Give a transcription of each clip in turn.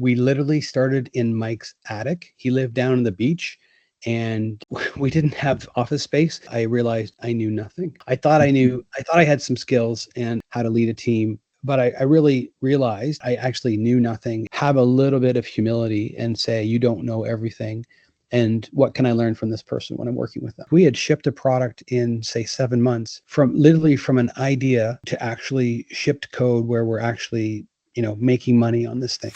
We literally started in Mike's attic. He lived down on the beach and we didn't have office space. I realized I knew nothing. I thought I had some skills and how to lead a team, but I really realized I actually knew nothing. Have a little bit of humility and say, you don't know everything. And what can I learn from this person when I'm working with them? We had shipped a product in, say, 7 months, from an idea to actually shipped code where we're actually, making money on this thing.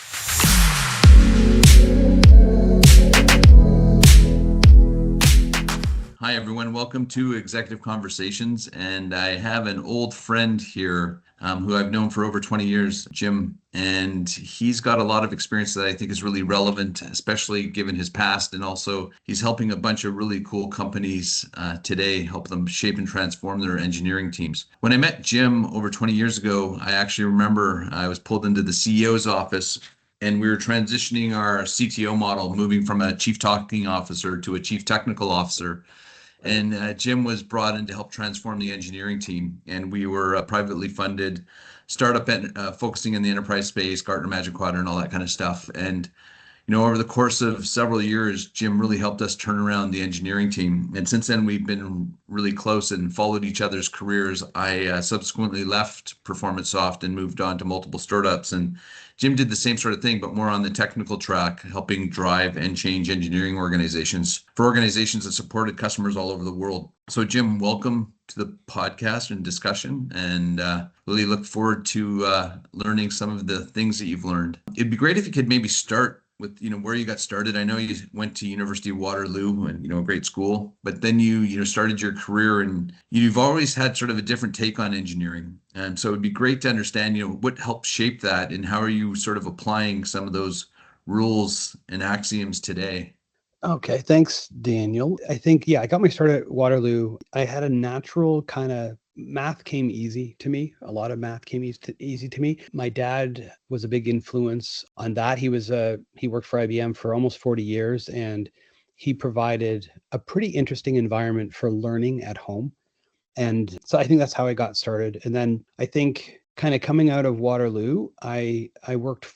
Hi, everyone. Welcome to Executive Conversations. And I have an old friend here who I've known for over 20 years, Jim. And he's got a lot of experience that I think is really relevant, especially given his past. And also, he's helping a bunch of really cool companies today, help them shape and transform their engineering teams. When I met Jim over 20 years ago, I actually remember I was pulled into the CEO's office and we were transitioning our CTO model, moving from a chief talking officer to a chief technical officer. And Jim was brought in to help transform the engineering team. And we were a privately funded startup focusing in the enterprise space, Gartner Magic Quadrant, and all that kind of stuff. And over the course of several years, Jim really helped us turn around the engineering team. And since then, we've been really close and followed each other's careers. I subsequently left PerformanceSoft and moved on to multiple startups. And Jim did the same sort of thing, but more on the technical track, helping drive and change engineering organizations for organizations that supported customers all over the world. So Jim, welcome to the podcast and discussion, and really look forward to learning some of the things that you've learned. It'd be great if you could maybe start with where you got started. I know you went to University of Waterloo and a great school, but then you started your career and you've always had sort of a different take on engineering. And so it'd be great to understand what helped shape that and how are you sort of applying some of those rules and axioms today. Okay, thanks, Daniel. I think, I got my start at Waterloo. I had a natural kind of math came easy to me. A lot of math came easy to me. My dad was a big influence on that. He worked for IBM for almost 40 years, and he provided a pretty interesting environment for learning at home. And so I think that's how I got started. And then I think kind of coming out of Waterloo, I worked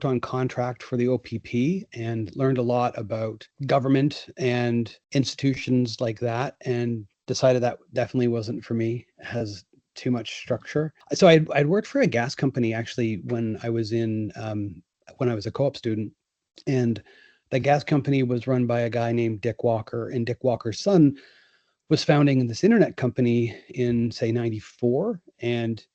on contract for the OPP and learned a lot about government and institutions like that, and decided that definitely wasn't for me. It has too much structure. So I'd worked for a gas company actually when I was a co-op student, and the gas company was run by a guy named Dick Walker, and Dick Walker's son was founding this internet company in, say, 94, and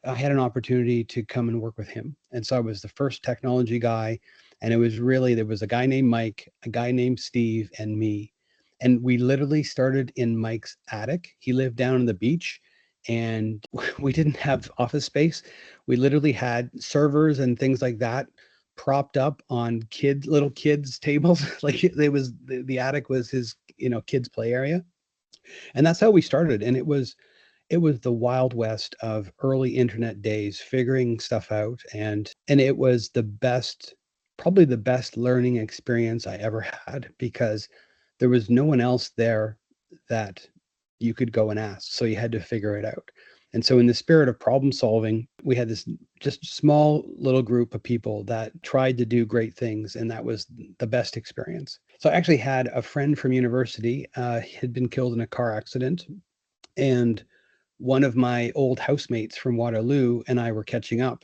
I had an opportunity to come and work with him. And so I was the first technology guy. And it was really, there was a guy named Mike, a guy named Steve, and me. And we literally started in Mike's attic. He lived down on the beach and we didn't have office space. We literally had servers and things like that propped up on little kids' tables. Like the attic was his, kids' play area. And that's how we started. And it was the Wild West of early internet days, figuring stuff out. And it was probably the best learning experience I ever had, because there was no one else there that you could go and ask. So you had to figure it out. And so in the spirit of problem solving, we had this just small little group of people that tried to do great things. And that was the best experience. So I actually had a friend from university, had been killed in a car accident. And one of my old housemates from Waterloo and I were catching up.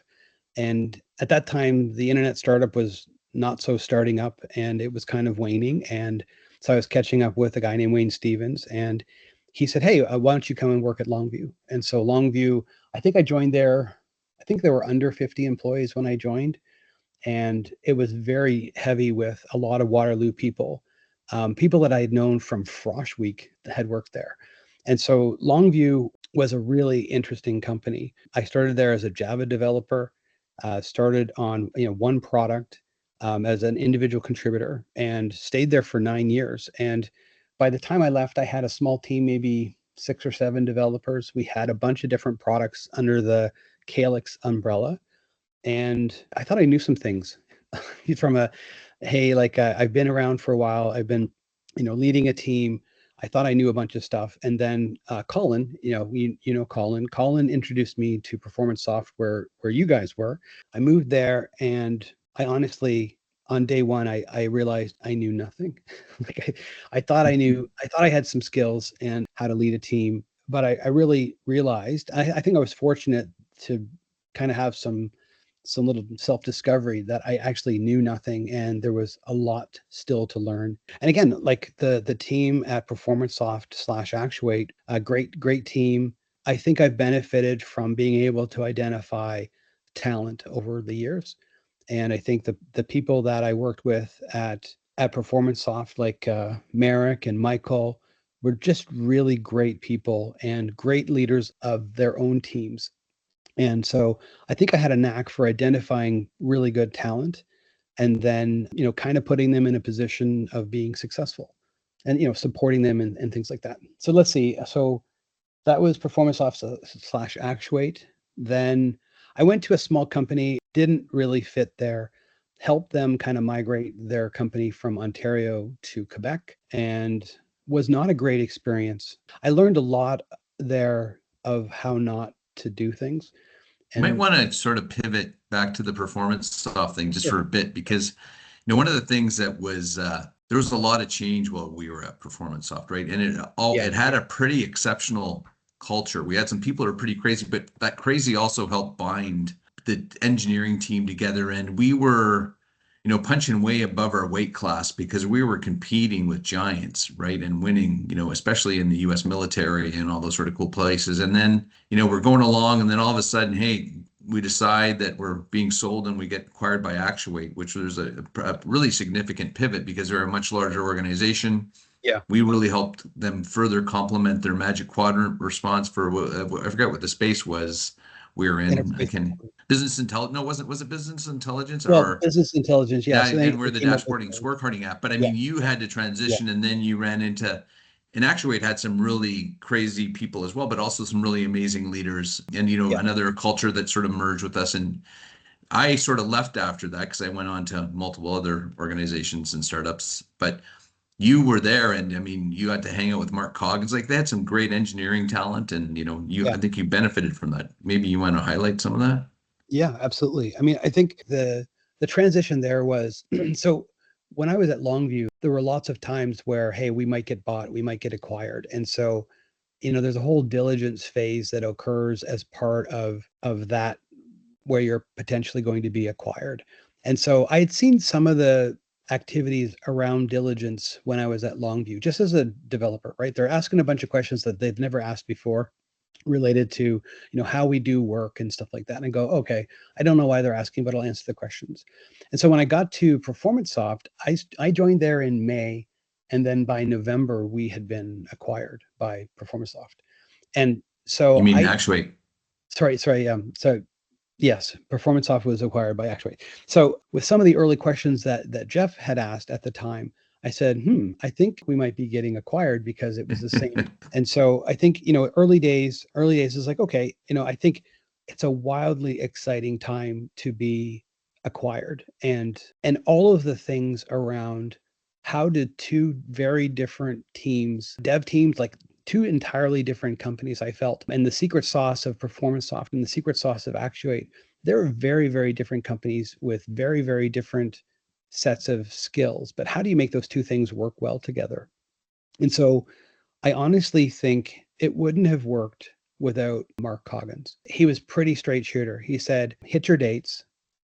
And at that time, the internet startup was not so starting up and it was kind of waning. And so I was catching up with a guy named Wayne Stevens, and he said, hey, why don't you come and work at Longview? And so Longview, I think I joined there. I think there were under 50 employees when I joined. And it was very heavy with a lot of Waterloo people, people that I had known from Frosh Week that had worked there. And so Longview was a really interesting company. I started there as a Java developer, started on one product as an individual contributor, and stayed there for 9 years. And by the time I left, I had a small team, maybe 6 or 7 developers. We had a bunch of different products under the Calyx umbrella. And I thought I knew some things from I've been around for a while. I've been, leading a team. I thought I knew a bunch of stuff. And then Colin, you know Colin. Colin introduced me to PerformanceSoft where you guys were. I moved there, and I honestly, on day one, I realized I knew nothing. Like I thought I thought I had some skills and how to lead a team, but I really realized I think I was fortunate to kind of have some little self-discovery that I actually knew nothing and there was a lot still to learn. And again, like the team at PerformanceSoft / Actuate, a great team. I think I've benefited from being able to identify talent over the years. And I think the people that I worked with at PerformanceSoft, like Merrick and Michael, were just really great people and great leaders of their own teams. And so I think I had a knack for identifying really good talent and then, kind of putting them in a position of being successful and, supporting them and things like that. So let's see. So that was PerformanceSoft / Actuate. Then I went to a small company, didn't really fit there, helped them kind of migrate their company from Ontario to Quebec, and was not a great experience. I learned a lot there of how not to do things. You might And want to sort of pivot back to the performance soft thing just sure. for a bit, because one of the things that was there was a lot of change while we were at PerformanceSoft, right? And it had a pretty exceptional culture. We had some people who are pretty crazy, but that crazy also helped bind the engineering team together. And we were, punching way above our weight class because we were competing with giants, right? And winning, especially in the US military and all those sort of cool places. And then, we're going along, and then all of a sudden, hey, we decide that we're being sold and we get acquired by Actuate, which was a really significant pivot because they're a much larger organization. Yeah. We really helped them further complement their Magic Quadrant response for I forget what the space was we were in. Business intelligence. No, was it business intelligence or business intelligence? Yes. Yeah, and we're the dashboarding scorecarding app. But I mean, you had to transition, and then you ran into, and Actuate had some really crazy people as well, but also some really amazing leaders, and another culture that sort of merged with us. And I sort of left after that because I went on to multiple other organizations and startups. But you were there, and I mean, you got to hang out with Mark Coggins. Like, they had some great engineering talent, and I think you benefited from that. Maybe you want to highlight some of that. Yeah, absolutely. I mean, I think the transition there was so when I was at Longview, there were lots of times where, hey, we might get bought, we might get acquired. And so, there's a whole diligence phase that occurs as part of that where you're potentially going to be acquired. And so I had seen some of the activities around diligence when I was at Longview, just as a developer, right? They're asking a bunch of questions that they've never asked before related to how we do work and stuff like that, and I go, okay, I don't know why they're asking, but I'll answer the questions. And so when I got to PerformanceSoft, I joined there in May, and then by November we had been acquired by PerformanceSoft. And so You mean Actuate? Sorry. So yes, PerformanceSoft was acquired by Actuate. So with some of the early questions that Jeff had asked at the time, I said, I think we might be getting acquired because it was the same. And so I think, early days is like, okay, I think it's a wildly exciting time to be acquired, and all of the things around how did two very different teams, dev teams, like two entirely different companies, I felt, and the secret sauce of PerformanceSoft and the secret sauce of Actuate, they're very, very different companies with very, very different sets of skills. But how do you make those two things work well together? And so I honestly think it wouldn't have worked without Mark Coggins. He was pretty straight shooter. He said, hit your dates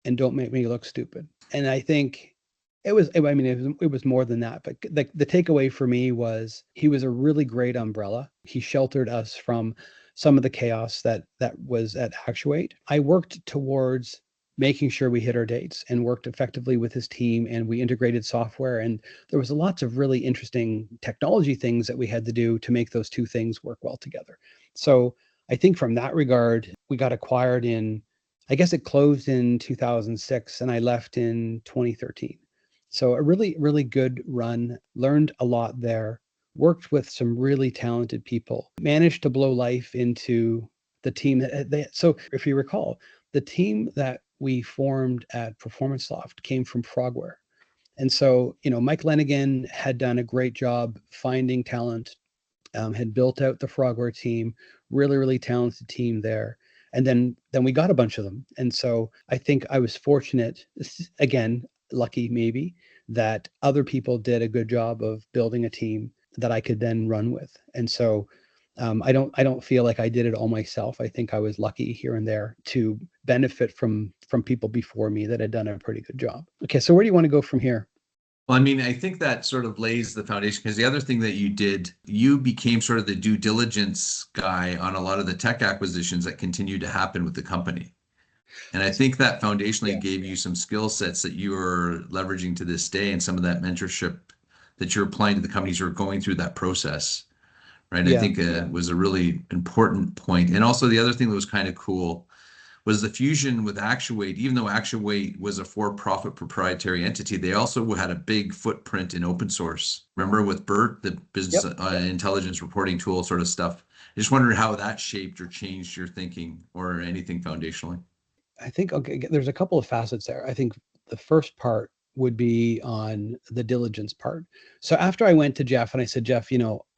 and don't make me look stupid. And I think it was more than that. But the takeaway for me was he was a really great umbrella. He sheltered us from some of the chaos that was at Actuate. I worked towards making sure we hit our dates and worked effectively with his team, and we integrated software, and there was lots of really interesting technology things that we had to do to make those two things work well together. So I think from that regard, we got acquired I guess it closed in 2006 and I left in 2013. So a really, really good run, learned a lot there, worked with some really talented people, managed to blow life into the team so if you recall, the team that we formed at PerformanceSoft came from Frogware. And so, Mike Lenigan had done a great job finding talent, had built out the Frogware team, really, really talented team there. And then we got a bunch of them. And so I think I was fortunate, again, lucky maybe, that other people did a good job of building a team that I could then run with. And so I don't feel like I did it all myself. I think I was lucky here and there to benefit from people before me that had done a pretty good job. Okay, so where do you want to go from here? Well, I mean, I think that sort of lays the foundation, because the other thing that you did, you became sort of the due diligence guy on a lot of the tech acquisitions that continued to happen with the company. And I think that foundationally gave you some skill sets that you are leveraging to this day, and some of that mentorship that you're applying to the companies who are going through that process, right? I Yeah. think was a really important point. And also the other thing that was kind of cool was the fusion with Actuate. Even though Actuate was a for-profit proprietary entity, they also had a big footprint in open source. Remember with BERT, the business intelligence reporting tool sort of stuff. I just wondered how that shaped or changed your thinking or anything foundationally. I think, okay, there's a couple of facets there. I think the first part would be on the diligence part. So after I went to Jeff and I said, Jeff,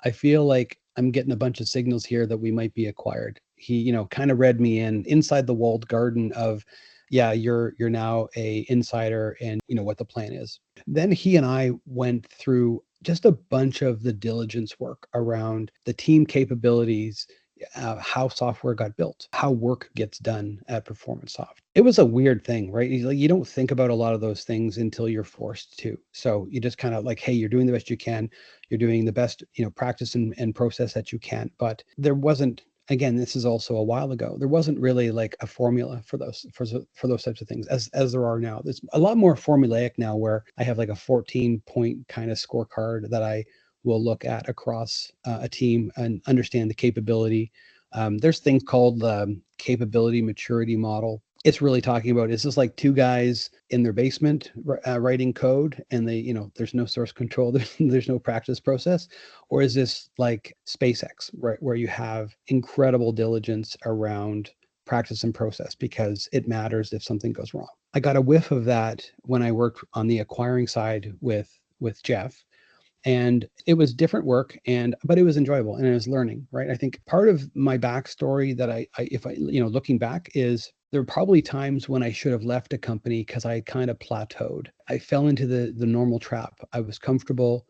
I feel like I'm getting a bunch of signals here that we might be acquired. He, kind of read me in inside the walled garden of, yeah, you're now a insider and what the plan is. Then he and I went through just a bunch of the diligence work around the team capabilities, how software got built, how work gets done at PerformanceSoft. It was a weird thing, right? You don't think about a lot of those things until you're forced to. So you just kind of like, hey, you're doing the best you can. You're doing the best, practice and process that you can. But there wasn't, again, this is also a while ago, there wasn't really like a formula for those types of things as there are now. There's a lot more formulaic now, where I have like a 14-point kind of scorecard that I will look at across a team and understand the capability. There's things called the capability maturity model. It's really talking about, is this like two guys in their basement writing code and they, there's no source control, there's no practice process? Or is this like SpaceX, right, where you have incredible diligence around practice and process because it matters if something goes wrong? I got a whiff of that when I worked on the acquiring side with Jeff, and it was different work, but it was enjoyable and it was learning, right? I think part of my backstory that if I looking back, is there were probably times when I should have left a company because I kind of plateaued. I fell into the normal trap. I was comfortable.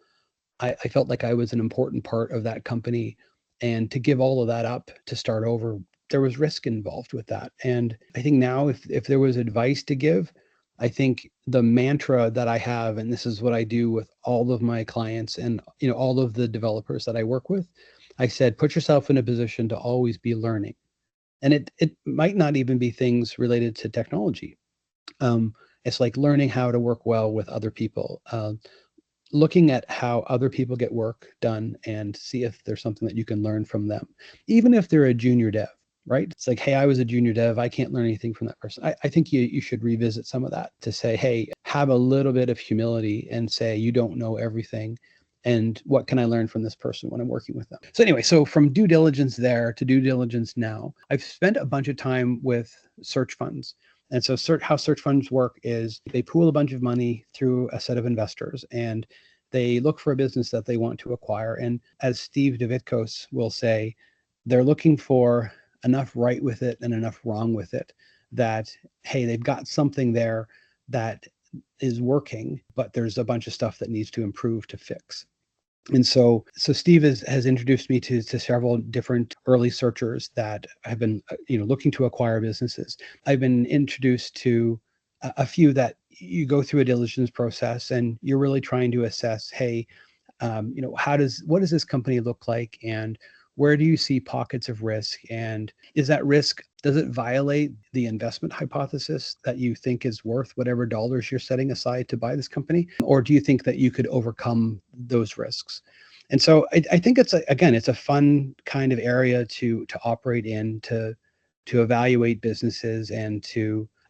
I felt like I was an important part of that company, and to give all of that up to start over, there was risk involved with that. And I think now, if there was advice to give, I think the mantra that I have, and this is what I do with all of my clients and all of the developers that I work with, I said, put yourself in a position to always be learning. And it might not even be things related to technology. It's like learning how to work well with other people, looking at how other people get work done and see if there's something that you can learn from them, even if they're a junior dev, right? It's like, hey, I was a junior dev, I can't learn anything from that person. I think you should revisit some of that to say, hey, have a little bit of humility and say, you don't know everything. And what can I learn from this person when I'm working with them? So anyway, so from due diligence there to due diligence now, I've spent a bunch of time with search funds. And so how search funds work is they pool a bunch of money through a set of investors, and they look for a business that they want to acquire. And as Steve Davidkos will say, they're looking for enough right with it and enough wrong with it that, hey, they've got something there that is working, but there's a bunch of stuff that needs to improve to fix. And so Steve has introduced me to several different early searchers that have been, looking to acquire businesses. I've been introduced to a few that you go through a diligence process and you're really trying to assess, hey, what does this company look like, and where do you see pockets of risk, and is that risk, does it violate the investment hypothesis that you think is worth whatever dollars you're setting aside to buy this company, or do you think that you could overcome those risks? And so I think it's a fun kind of area to operate in, to evaluate businesses, and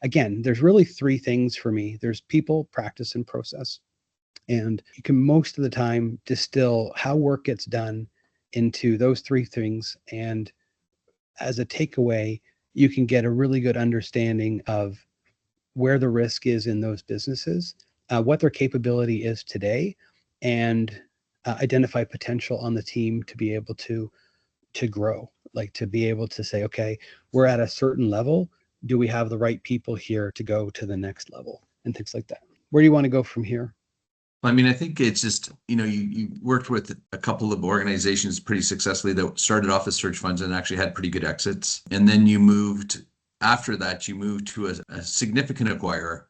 again, there's really three things for me. There's people, practice, and process. And you can most of the time distill how work gets done into those three things. And as a takeaway, you can get a really good understanding of where the risk is in those businesses, what their capability is today, and identify potential on the team to be able to grow, like to be able to say, okay, we're at a certain level. Do we have the right people here to go to the next level and things like that? Where do you want to go from here? I mean, I think it's just, you worked with a couple of organizations pretty successfully that started off as search funds and actually had pretty good exits. And then after that, you moved to a significant acquirer,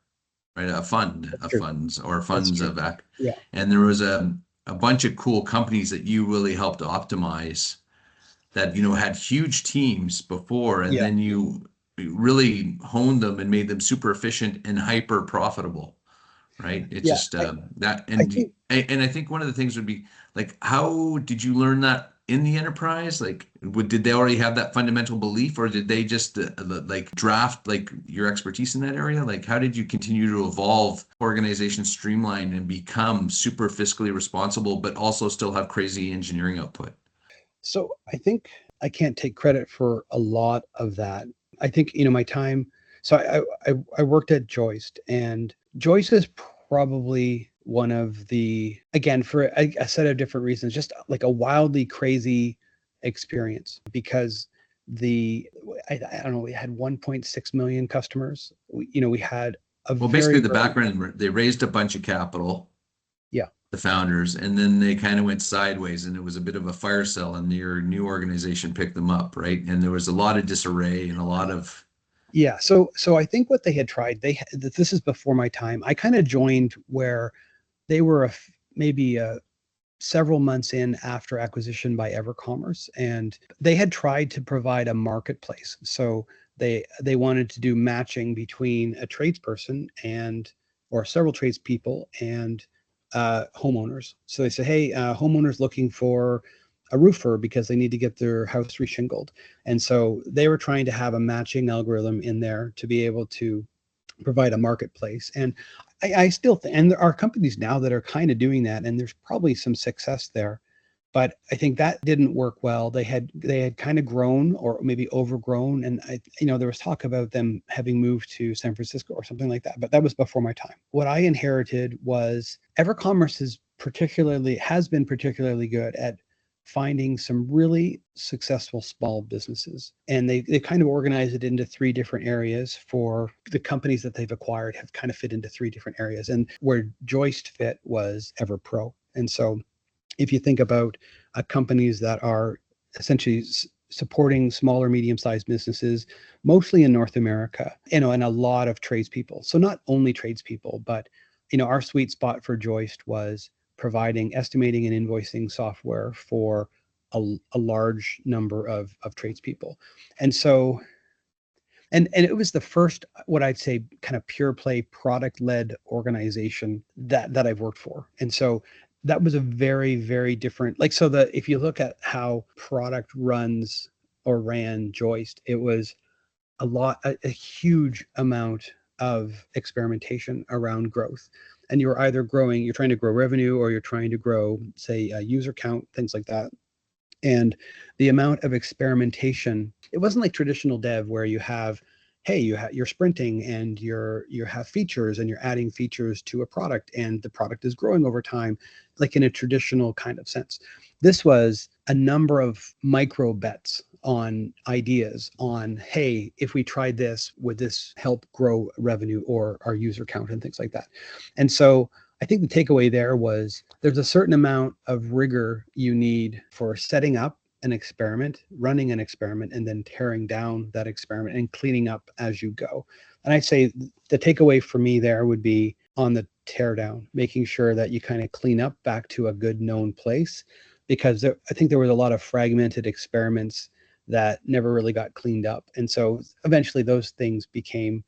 right? A fund That's of true. funds or That's funds true. of that. Yeah. And there was a bunch of cool companies that you really helped optimize that, had huge teams before, and Yeah. then you really honed them and made them super efficient and hyper profitable. Right. It's Yeah. just I, that. I think And I think one of the things would be like, how did you learn that in the enterprise? Like, did they already have that fundamental belief, or did they just like draft like your expertise in that area? Like, how did you continue to evolve organizations, streamline, and become super fiscally responsible, but also still have crazy engineering output? so. I think I can't take credit for a lot of that. I think, my time. So I worked at Joist, and Joist is probably one of the, again, for a set of different reasons, just like a wildly crazy experience, because I don't know, we had 1.6 million customers. We had a Well, basically very, the very, background, they raised a bunch of capital, yeah. the founders, and then they kind of went sideways, and it was a bit of a fire sale, and your new organization picked them up, right? And there was a lot of disarray and a lot of, Yeah, so I think what they had tried, this is before my time. I kind of joined where they were maybe several months in after acquisition by EverCommerce, and they had tried to provide a marketplace. So they wanted to do matching between a tradesperson or several tradespeople and homeowners. So they said, hey, homeowners looking for a roofer because they need to get their house reshingled. And so they were trying to have a matching algorithm in there to be able to provide a marketplace. And I still think, and there are companies now that are kind of doing that, and there's probably some success there. But I think that didn't work well. They had kind of grown or maybe overgrown, and there was talk about them having moved to San Francisco or something like that. But that was before my time. What I inherited was EverCommerce has been particularly good at finding some really successful small businesses. And they kind of organize it into three different areas. For the companies that they've acquired have kind of fit into three different areas. And where Joist fit was EverPro. And so if you think about companies that are essentially supporting smaller, medium-sized businesses, mostly in North America, and a lot of tradespeople. So not only tradespeople, but our sweet spot for Joist was providing estimating and invoicing software for a large number of tradespeople. And so, and it was the first, what I'd say, kind of pure play product led organization that I've worked for. And so that was a very, very different, like, so if you look at how product runs or ran Joist, it was a huge amount of experimentation around growth. And you're trying to grow revenue, or you're trying to grow, say, a user count, things like that. And the amount of experimentation, it wasn't like traditional dev where you have, hey, you're sprinting and you have features and you're adding features to a product and the product is growing over time, like in a traditional kind of sense. This was a number of micro bets on ideas on, hey, if we tried this, would this help grow revenue or our user count and things like that. And so I think the takeaway there was there's a certain amount of rigor you need for setting up an experiment, running an experiment, and then tearing down that experiment and cleaning up as you go. And I'd say the takeaway for me there would be on the tear down, making sure that you kind of clean up back to a good known place, because I think there was a lot of fragmented experiments that never really got cleaned up. And so eventually those things became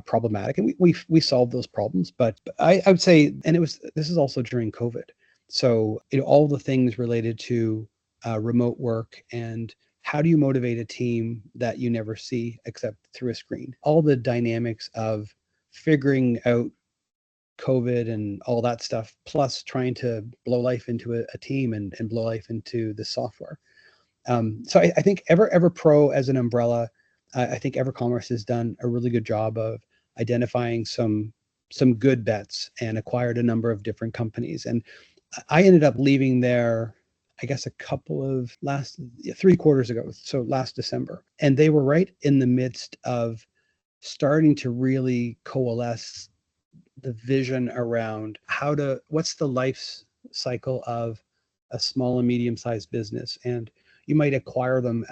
problematic, and we solved those problems. But I would say, and this is also during COVID, so all the things related to remote work and how do you motivate a team that you never see except through a screen, all the dynamics of figuring out COVID and all that stuff, plus trying to blow life into a team and blow life into the software. So I think EverPro as an umbrella, I think EverCommerce has done a really good job of identifying some some good bets and acquired a number of different companies. And I ended up leaving there, I guess, a couple of 3 quarters ago, so last December. And they were right in the midst of starting to really coalesce the vision around what's the life cycle of a small and medium-sized business. And you might acquire them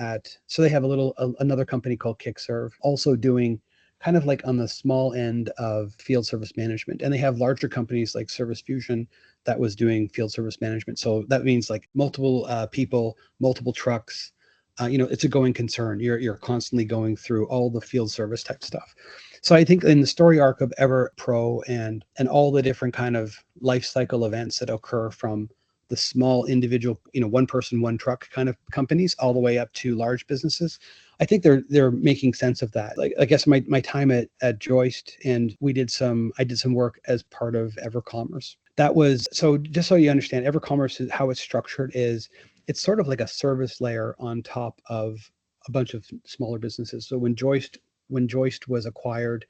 so they have another company called KickServe, also doing kind of like on the small end of field service management. And they have larger companies like Service Fusion that was doing field service management. So that means like multiple people, multiple trucks. It's a going concern. You're constantly going through all the field service type stuff. So I think in the story arc of EverPro and all the different kind of life cycle events that occur from the small individual, one person, one truck kind of companies, all the way up to large businesses, I think they're making sense of that. Like, I guess my time at Joist, and I did some work as part of EverCommerce. That was, so just so you understand, EverCommerce is how it's structured is it's sort of like a service layer on top of a bunch of smaller businesses. So when Joist was acquired,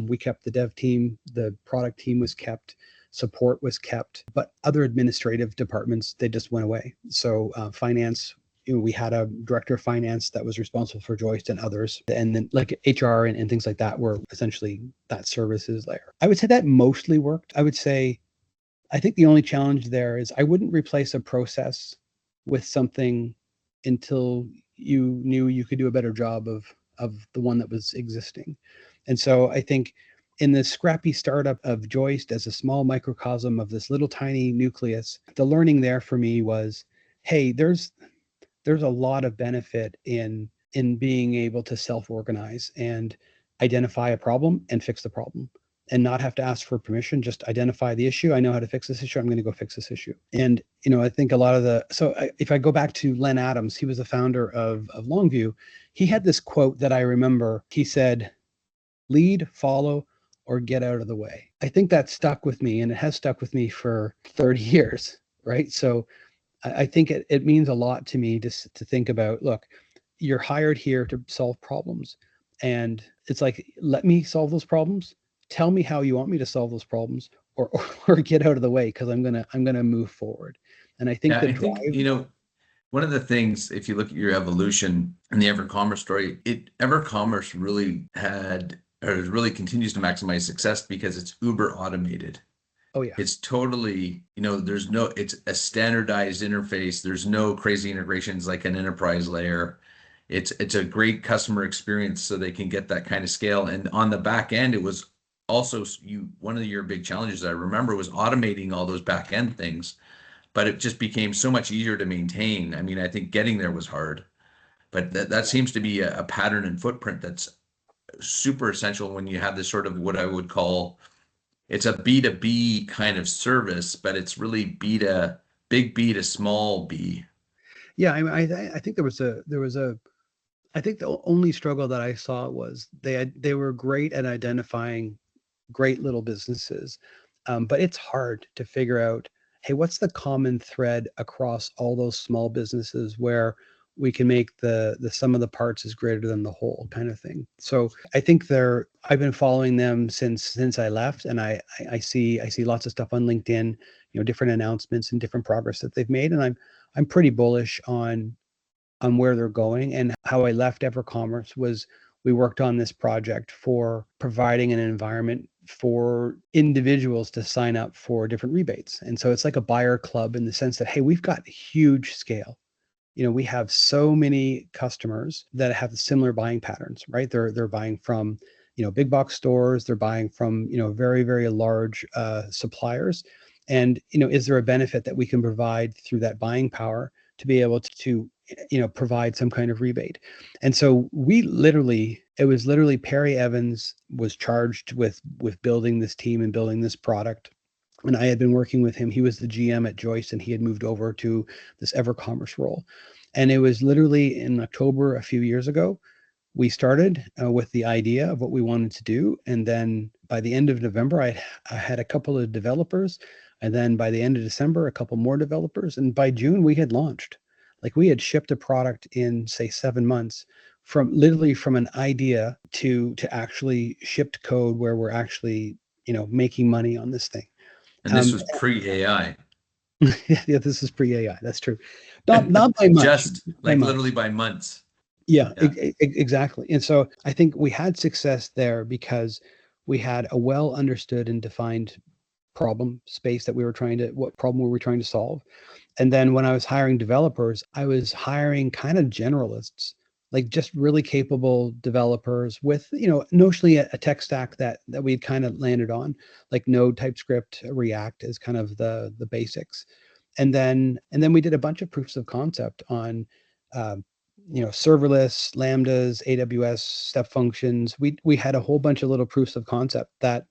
we kept the dev team, the product team was kept, support was kept, but other administrative departments, they just went away. So finance, we had a director of finance that was responsible for Joist and others. And then like HR and things like that were essentially that services layer. I would say that mostly worked. I think the only challenge there is I wouldn't replace a process with something until you knew you could do a better job of the one that was existing. And so I think in the scrappy startup of Joist as a small microcosm of this little tiny nucleus, the learning there for me was, hey, there's a lot of benefit in being able to self-organize and identify a problem and fix the problem and not have to ask for permission, just identify the issue. I know how to fix this issue. I'm going to go fix this issue. And, I think a lot of if I go back to Len Adams, he was the founder of Longview. He had this quote that I remember. He said, lead, follow, or get out of the way. I think that stuck with me, and it has stuck with me for 30 years, right? So I think it means a lot to me just to think about, look, you're hired here to solve problems. And it's like, let me solve those problems. Tell me how you want me to solve those problems, or get out of the way, because I'm gonna move forward. And I think one of the things, if you look at your evolution in the EverCommerce story, EverCommerce really really continues to maximize success because it's uber automated. Oh yeah. It's totally, it's a standardized interface. There's no crazy integrations like an enterprise layer. It's a great customer experience so they can get that kind of scale. And on the back end, it was also one of your big challenges I remember was automating all those back end things, but it just became so much easier to maintain. I mean, I think getting there was hard, but that seems to be a pattern and footprint that's super essential when you have this sort of what I would call, it's a B2B kind of service, but it's really big B to small b. Yeah, I think I think the only struggle that I saw was they were great at identifying great little businesses, but it's hard to figure out, hey, what's the common thread across all those small businesses where we can make the sum of the parts is greater than the whole kind of thing. So I think I've been following them since I left, and I see lots of stuff on LinkedIn, different announcements and different progress that they've made, and I'm pretty bullish on where they're going. And how I left EverCommerce was we worked on this project for providing an environment for individuals to sign up for different rebates. And so it's like a buyer club in the sense that, hey, we've got huge scale. We have so many customers that have similar buying patterns, right? They're buying from, big box stores. They're buying from, very, very large suppliers. And, is there a benefit that we can provide through that buying power to be able to provide some kind of rebate? And so it was literally Perry Evans was charged with building this team and building this product. And I had been working with him. He was the GM at Joist, and he had moved over to this EverCommerce role. And it was literally in October a few years ago, we started with the idea of what we wanted to do. And then by the end of November, I had a couple of developers. And then by the end of December, a couple more developers. And by June, we had launched. Like, we had shipped a product in, say, 7 months, from an idea to actually shipped code where we're actually making money on this thing. And this was pre-AI. Yeah, this is pre-AI. That's true. Not by much. Just like literally by months. Yeah, exactly. And so I think we had success there because we had a well understood and defined problem space what problem were we trying to solve. And then when I was hiring developers, I was hiring kind of generalists, like just really capable developers with, notionally a tech stack that we'd kind of landed on, like Node, TypeScript, React is kind of the basics. And then we did a bunch of proofs of concept on serverless, lambdas, AWS, step functions. We had a whole bunch of little proofs of concept that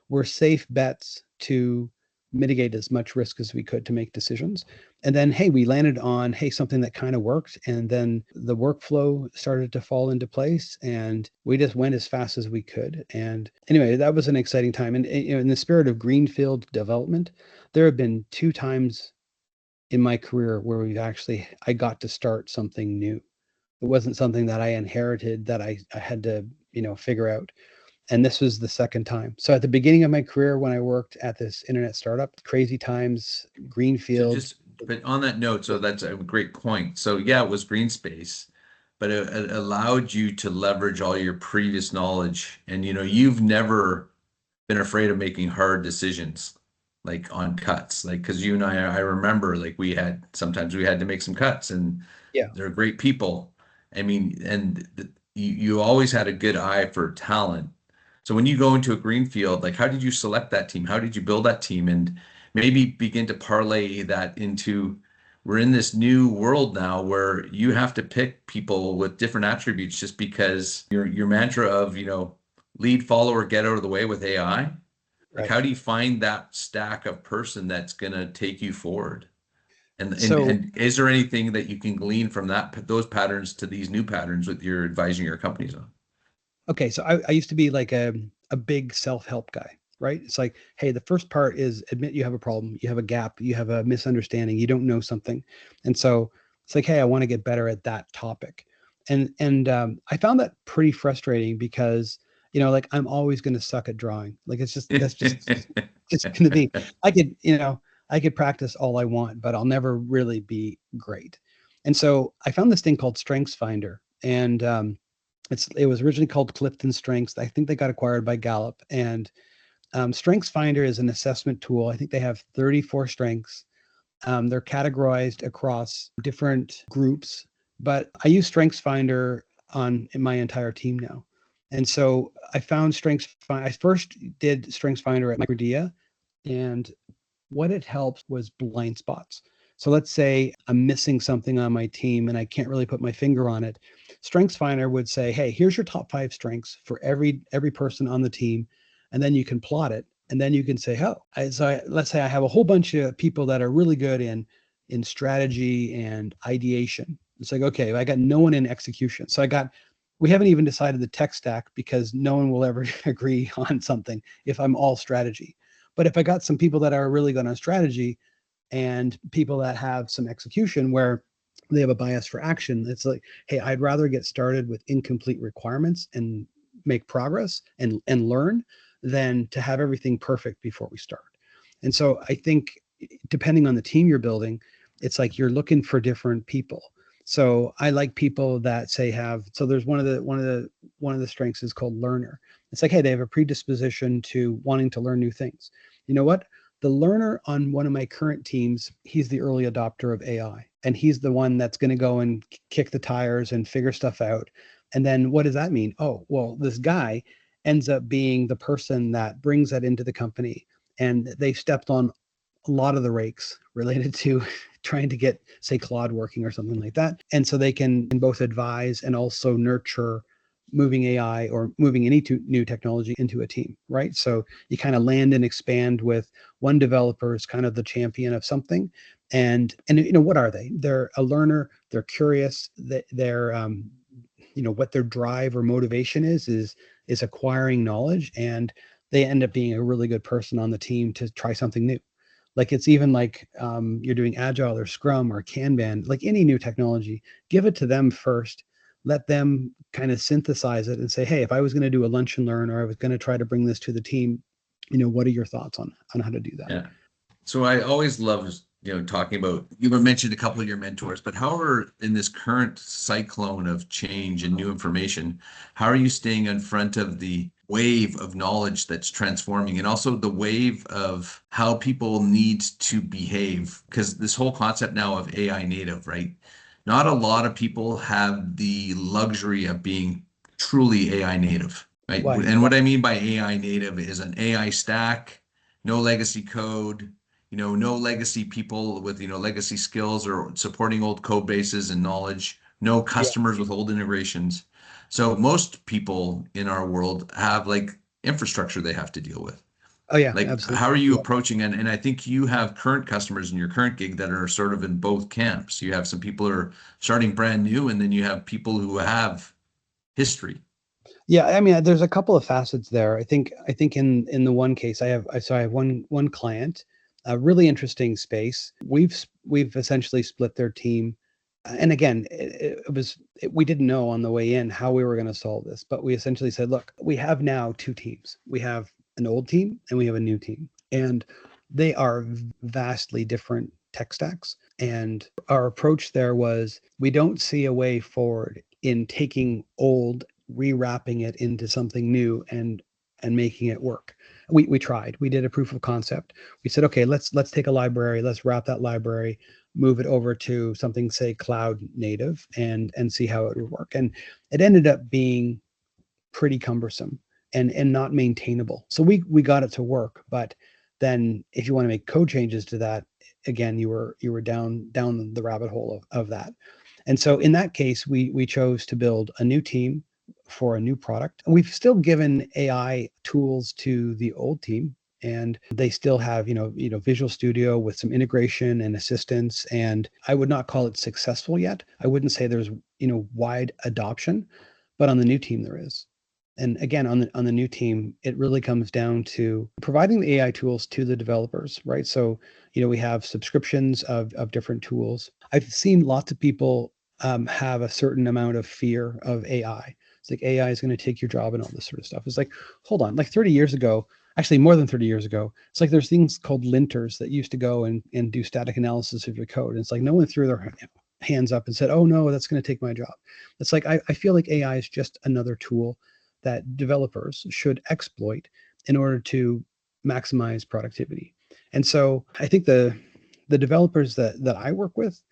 were safe bets to mitigate as much risk as we could to make decisions. And then, hey, we landed on, hey, something that kind of worked. And then the workflow started to fall into place and we just went as fast as we could. And anyway, that was an exciting time. And in the spirit of greenfield development, there have been 2 times in my career where I got to start something new. It wasn't something that I inherited that I had to, figure out. And this was the second time. So at the beginning of my career, when I worked at this internet startup, crazy times, greenfield. But on that note, so that's a great point. So yeah, it was green space, but it allowed you to leverage all your previous knowledge. And you've never been afraid of making hard decisions, like on cuts, like because you and I remember like sometimes we had to make some cuts, and they're great people. I mean, and you always had a good eye for talent. So when you go into a greenfield, like how did you select that team? How did you build that team? And maybe begin to parlay that into, we're in this new world now where you have to pick people with different attributes just because your mantra of, lead, follower, get out of the way with AI. Like, how do you find that stack of person that's going to take you forward? And is there anything that you can glean from those patterns to these new patterns with your advising your companies on? Okay, so I used to be like a big self-help guy, right? It's like, hey, the first part is admit you have a problem, you have a gap, you have a misunderstanding, you don't know something. And so it's like, hey, I want to get better at that topic. And I found that pretty frustrating because, like I'm always going to suck at drawing. Like that's just going to be, I could practice all I want, but I'll never really be great. And so I found this thing called StrengthsFinder, and it was originally called Clifton Strengths. I think they got acquired by Gallup. And StrengthsFinder is an assessment tool. I think they have 34 strengths. They're categorized across different groups, but I use StrengthsFinder in my entire team now. And so I found StrengthsFinder. I first did StrengthsFinder at Microdea, and what it helped was blind spots. So let's say I'm missing something on my team and I can't really put my finger on it. StrengthsFinder would say, hey, here's your top 5 strengths for every person on the team. And then you can plot it. And then you can say, let's say I have a whole bunch of people that are really good in strategy and ideation. It's like, okay, I got no one in execution. So we haven't even decided the tech stack because no one will ever agree on something if I'm all strategy. But if I got some people that are really good on strategy, and people that have some execution where they have a bias for action, it's like, hey, I'd rather get started with incomplete requirements and make progress and learn than to have everything perfect before we start. And so I think depending on the team you're building, it's like you're looking for different people. So I like people that there's one of the strengths is called learner. It's like, hey, they have a predisposition to wanting to learn new things. You know what? The learner on one of my current teams, he's the early adopter of AI, and he's the one that's going to go and kick the tires and figure stuff out. And then what does that mean? Oh, well, this guy ends up being the person that brings that into the company, and they've stepped on a lot of the rakes related to trying to get, say, Claude working or something like that. And so they can both advise and also nurture moving AI or moving any new technology into a team, right? So you kind of land and expand with one developer is kind of the champion of something. And what are they? They're a learner, they're curious, they're what their drive or motivation is acquiring knowledge, and they end up being a really good person on the team to try something new. Like it's even like you're doing Agile or Scrum or Kanban, like any new technology, give it to them first. Let them kind of synthesize it and say, hey, if I was going to do a lunch and learn, or I was going to try to bring this to the team, what are your thoughts on how to do that? Yeah. So I always love, talking about, you mentioned a couple of your mentors, but however, in this current cyclone of change and new information, how are you staying in front of the wave of knowledge that's transforming and also the wave of how people need to behave? Because this whole concept now of AI native, right? Not a lot of people have the luxury of being truly AI native, right? Why? And what I mean by AI native is an AI stack, no legacy code, no legacy people with, legacy skills or supporting old code bases and knowledge, no Yeah. customers with old integrations. So most people in our world have like infrastructure they have to deal with. Oh yeah, Like, how absolutely. are you Yeah. approaching it? And I think you have current customers in your current gig that are sort of in both camps. You have some people who are starting brand new, and then you have people who have history. Yeah, I mean, there's a couple of facets there. I think in the one case, I have one client, a really interesting space. We've essentially split their team, and again, we didn't know on the way in how we were going to solve this, but we essentially said, look, we have now two teams. We have an old team and we have a new team, and they are vastly different tech stacks. And our approach there was, we don't see a way forward in taking old, rewrapping it into something new and making it work. We tried. We did a proof of concept. We said, okay, let's take a library, let's wrap that library, move it over to something, say, cloud native, and see how it would work. And it ended up being pretty cumbersome and not maintainable. So we got it to work, but then if you want to make code changes to that, again, you were down the rabbit hole of that. And so in that case, we chose to build a new team for a new product. And we've still given AI tools to the old team, and they still have, Visual Studio with some integration and assistance. And I would not call it successful yet. I wouldn't say there's, wide adoption, but on the new team there is. And again, on the new team, it really comes down to providing the AI tools to the developers, right? So, we have subscriptions of different tools. I've seen lots of people have a certain amount of fear of AI. It's like AI is going to take your job and all this sort of stuff. It's like, hold on, like 30 years ago, actually more than 30 years ago, it's like there's things called linters that used to go and do static analysis of your code. And it's like no one threw their hands up and said, oh no, that's going to take my job. It's like, I feel like AI is just another tool that developers should exploit in order to maximize productivity. And so I think the developers that I work with,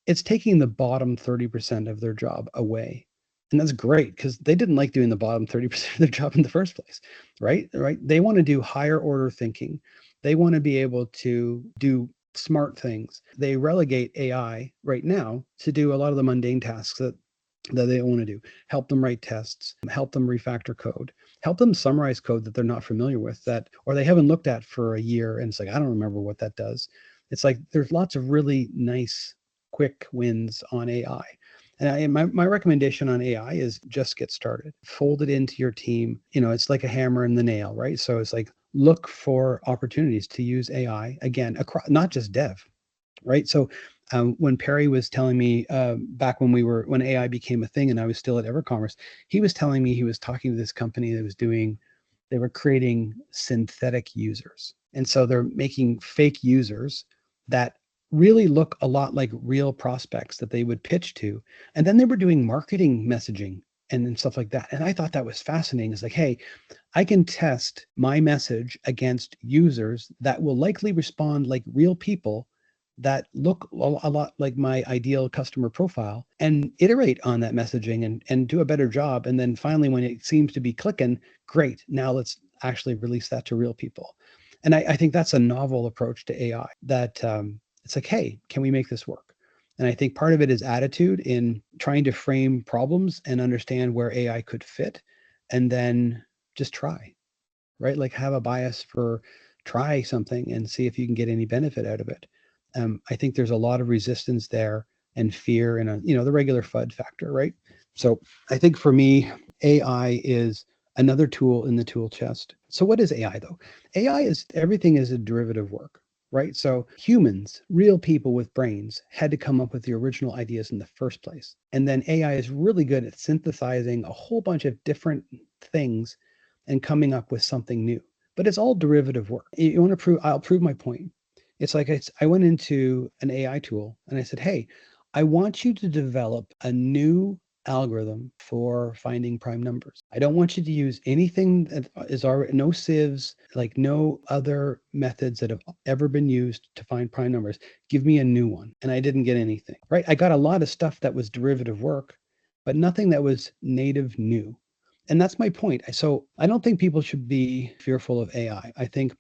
it's taking the bottom 30% of their job away. And that's great because they didn't like doing the bottom 30% of their job in the first place, right? Right. They want to do higher order thinking. They want to be able to do smart things. They relegate AI right now to do a lot of the mundane tasks that they want to do. Help them write tests, help them refactor code, help them summarize code that they're not familiar with, that or they haven't looked at for a year, and it's like, I don't remember what that does. It's like there's lots of really nice quick wins on AI. And my recommendation on AI is just get started. Fold it into your team. It's like a hammer and the nail, right? So it's like look for opportunities to use AI again, across, not just dev, right? So when Perry was telling me back when AI became a thing and I was still at EverCommerce, he was telling me he was talking to this company that they were creating synthetic users. And so they're making fake users that really look a lot like real prospects that they would pitch to. And then they were doing marketing messaging and stuff like that. And I thought that was fascinating. It's like, hey, I can test my message against users that will likely respond like real people that look a lot like my ideal customer profile and iterate on that messaging and do a better job. And then finally, when it seems to be clicking, great. Now let's actually release that to real people. And I think that's a novel approach to AI that it's like, hey, can we make this work? And I think part of it is attitude in trying to frame problems and understand where AI could fit, and then just try, right? Like have a bias for try something and see if you can get any benefit out of it. I think there's a lot of resistance there and fear and the regular FUD factor, right? So I think for me, AI is another tool in the tool chest. So what is AI though? AI is everything is a derivative work, right? So humans, real people with brains, had to come up with the original ideas in the first place. And then AI is really good at synthesizing a whole bunch of different things and coming up with something new. but it's all derivative work. You want to prove, I'll prove my point. It's like I went into an AI tool and I said, hey, I want you to develop a new algorithm for finding prime numbers. I don't want you to use anything that is already, no sieves, like no other methods that have ever been used to find prime numbers. Give me a new one. And I didn't get anything, right? I got a lot of stuff that was derivative work, but nothing that was native new. And that's my point. So I don't think people should be fearful of AI. I think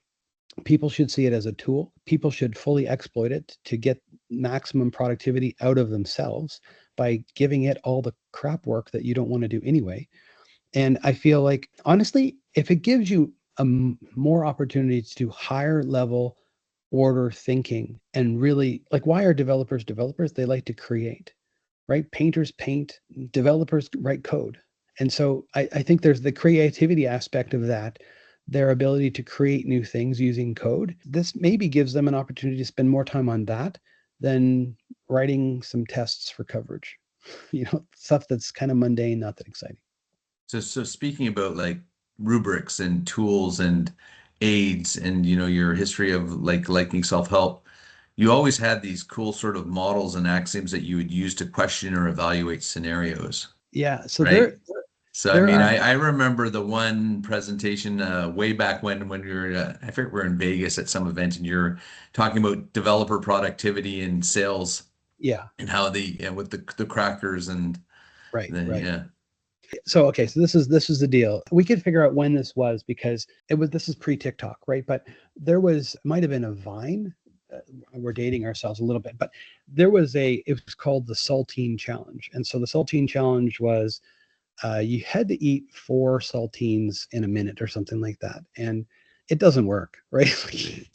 people should see it as a tool. People should fully exploit it to get maximum productivity out of themselves by giving it all the crap work that you don't want to do anyway. And I feel like, honestly, if it gives you more opportunities to higher level order thinking and really, like, why are developers developers? They like to create, right? Painters paint, developers write code. And so I think there's the creativity aspect of that, their ability to create new things using code. This maybe gives them an opportunity to spend more time on that than writing some tests for coverage, stuff that's kind of mundane, not that exciting. So speaking about like rubrics and tools and aids and your history of like liking self-help, you always had these cool sort of models and axioms that you would use to question or evaluate scenarios, Yeah. So right? So I there mean, are, I remember the one presentation way back when we were I think we are in Vegas at some event and you're talking about developer productivity and sales yeah, and how with the crackers and right, the right. yeah. So okay, so this is the deal. We could figure out when this was because this is pre-TikTok, right? But there was, might have been a Vine. We're dating ourselves a little bit, but it was called the Saltine Challenge. And so the Saltine Challenge was you had to eat 4 saltines in a minute or something like that. And it doesn't work, right?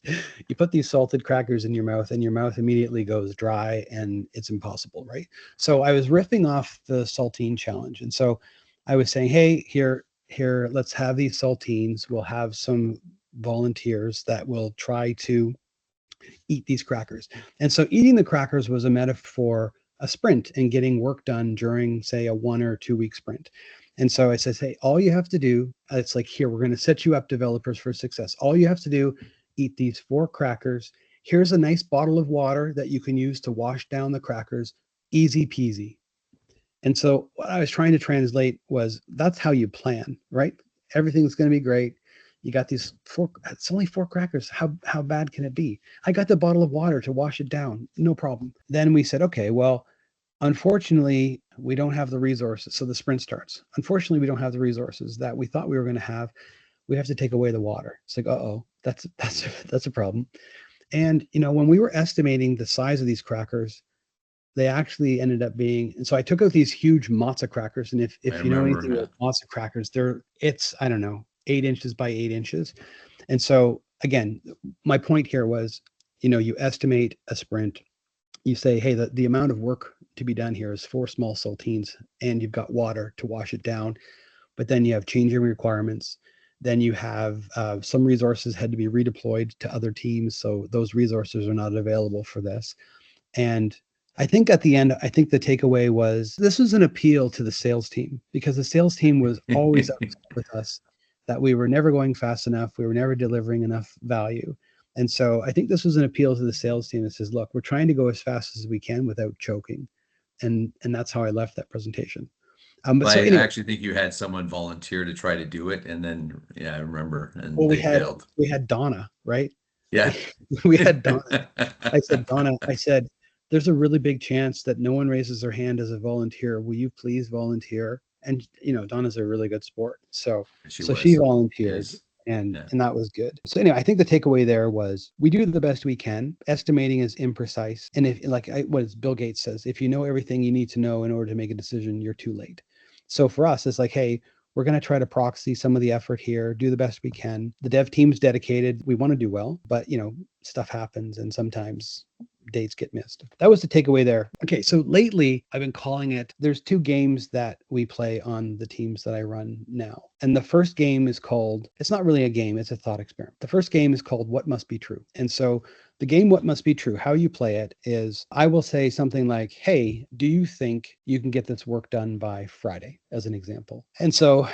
You put these salted crackers in your mouth and your mouth immediately goes dry and it's impossible, right? So I was riffing off the Saltine Challenge. And so I was saying, hey, here, let's have these saltines. We'll have some volunteers that will try to eat these crackers. And so eating the crackers was a metaphor for a sprint and getting work done during, say, a 1 or 2 week sprint. And so I said, hey, all you have to do, it's like, here, we're going to set you up, developers, for success. All you have to do, eat these 4 crackers. Here's a nice bottle of water that you can use to wash down the crackers. Easy peasy. And so what I was trying to translate was that's how you plan, right? Everything's going to be great. You got these 4, it's only 4 crackers. How bad can it be? I got the bottle of water to wash it down. No problem. Then we said, okay, well, unfortunately, we don't have the resources. So the sprint starts. Unfortunately, we don't have the resources that we thought we were going to have. We have to take away the water. It's like, uh-oh, that's a problem. And when we were estimating the size of these crackers, they actually ended up being, and so I took out these huge matzo crackers. And if I you know remember, anything about matzo crackers, it's, I don't know, 8 inches by 8 inches. And so again, my point here was, you estimate a sprint, you say, hey, the amount of work to be done here is 4 small saltines, and you've got water to wash it down. But then you have changing requirements. Then you have some resources had to be redeployed to other teams. So those resources are not available for this. And I think at the end, I think the takeaway was this was an appeal to the sales team, because the sales team was always upset with us that we were never going fast enough. We were never delivering enough value. And so I think this was an appeal to the sales team that says, look, we're trying to go as fast as we can without choking. And that's how I left that presentation. But well, so I anyway, actually think you had someone volunteer to try to do it, and then yeah, I remember, and well, they failed. we had Donna, right? Yeah. We had Donna. I said, Donna, I said, there's a really big chance that no one raises their hand as a volunteer. Will you please volunteer? And Donna's a really good sport. So She she was. volunteered, Yes. and Yeah. that was good. So anyway, I think the takeaway there was we do the best we can. Estimating is imprecise. And if, like what Bill Gates says, if you know everything you need to know in order to make a decision, you're too late. So for us, it's like, hey, we're going to try to proxy some of the effort here, do the best we can. The dev team's dedicated. We want to do well, but stuff happens and sometimes dates get missed. That was the takeaway there. Okay, so lately I've been calling it, there's 2 games that we play on the teams that I run now. And the first game is called, it's not really a game, it's a thought experiment. The first game is called What Must Be True. And so the game What Must Be True, how you play it is I will say something like, hey, do you think you can get this work done by Friday, as an example? And so